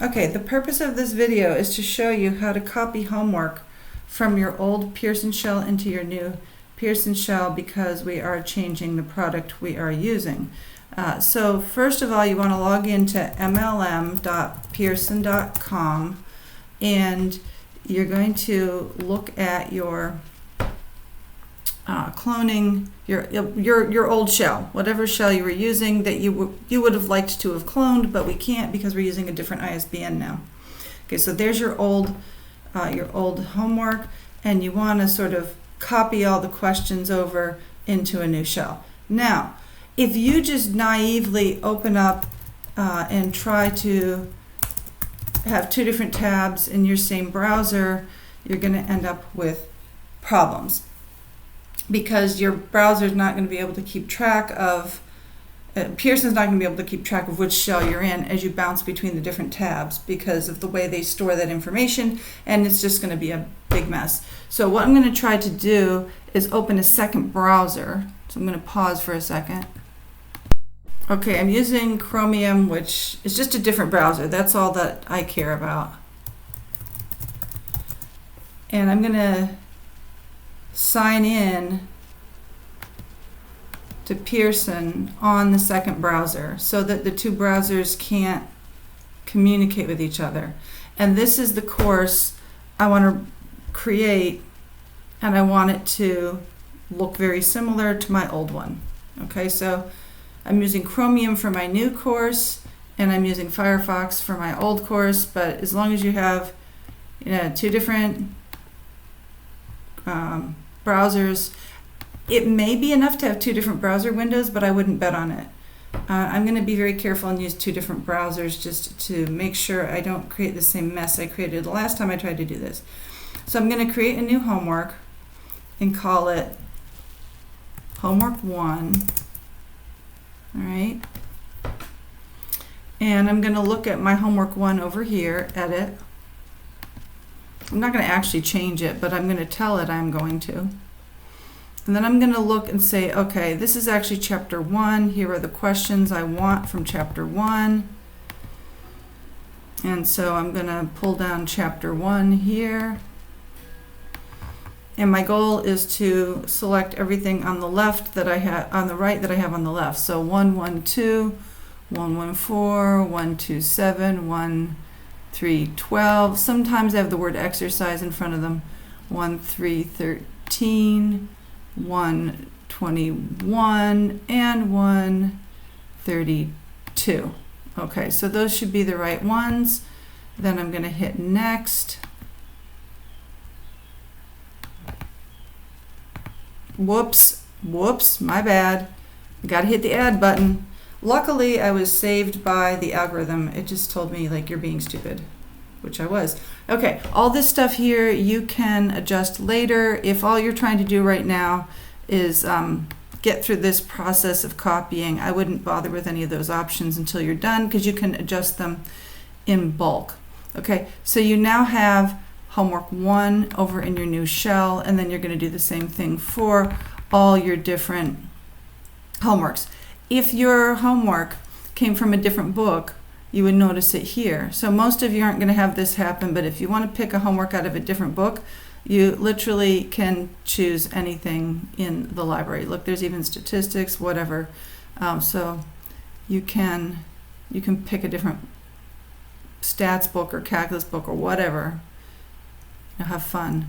Okay, the purpose of this video is to show you how to copy homework from your old Pearson shell into your new Pearson shell because we are changing the product we are using. So first of all, you want to log into mlm.pearson.com and you're going to look at your cloning your old shell, whatever shell you were using that you would have liked to have cloned, but we can't because we're using a different ISBN now. Okay, so there's your old homework, and you want to sort of copy all the questions over into a new shell. Now, if you just naively open up and try to have two different tabs in your same browser, you're going to end up with problems, because your browser is not going to be able to keep track of, Pearson's not going to be able to keep track of which shell you're in as you bounce between the different tabs because of the way they store that information, and it's just going to be a big mess. So what I'm going to try to do is open a second browser. So I'm going to pause for a second. Okay, I'm using Chromium, which is just a different browser. That's all that I care about. And I'm going to sign in to Pearson on the second browser so that the two browsers can't communicate with each other. And this is the course I want to create, and I want it to look very similar to my old one. Okay, so I'm using Chromium for my new course, and I'm using Firefox for my old course, but as long as you have two different browsers, it may be enough to have two different browser windows, but I wouldn't bet on it. I'm going to be very careful and use two different browsers just to make sure I don't create the same mess I created the last time I tried to do this. So I'm going to create a new homework and call it homework 1. All right. And I'm going to look at my homework 1 over here, edit. I'm not going to actually change it, but I'm going to tell it I'm going to. And then I'm going to look and say, okay, this is actually chapter 1. Here are the questions I want from chapter 1. And so I'm going to pull down chapter 1 here. And my goal is to select everything on the left that I have on the right that I have on the left. So 112, 114, 127, 1-3-12. Sometimes I have the word exercise in front of them. 1-3-13, 1-21, and 1-32. Okay, so those should be the right ones. Then I'm going to hit next. Whoops, my bad. Got to hit the add button. Luckily, I was saved by the algorithm. It just told me, like, you're being stupid, which I was. Okay, all this stuff here you can adjust later. If all you're trying to do right now is get through this process of copying, I wouldn't bother with any of those options until you're done, because you can adjust them in bulk. Okay, so you now have homework 1 over in your new shell, and then you're going to do the same thing for all your different homeworks. If your homework came from a different book, you would notice it here. So most of you aren't going to have this happen, but if you want to pick a homework out of a different book, you literally can choose anything in the library. Look, there's even statistics, whatever. So you can pick a different stats book or calculus book or whatever. Have fun.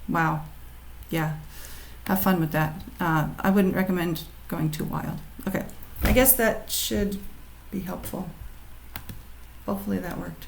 Wow. Yeah. Have fun with that. I wouldn't recommend going too wild. Okay. I guess that should be helpful. Hopefully that worked.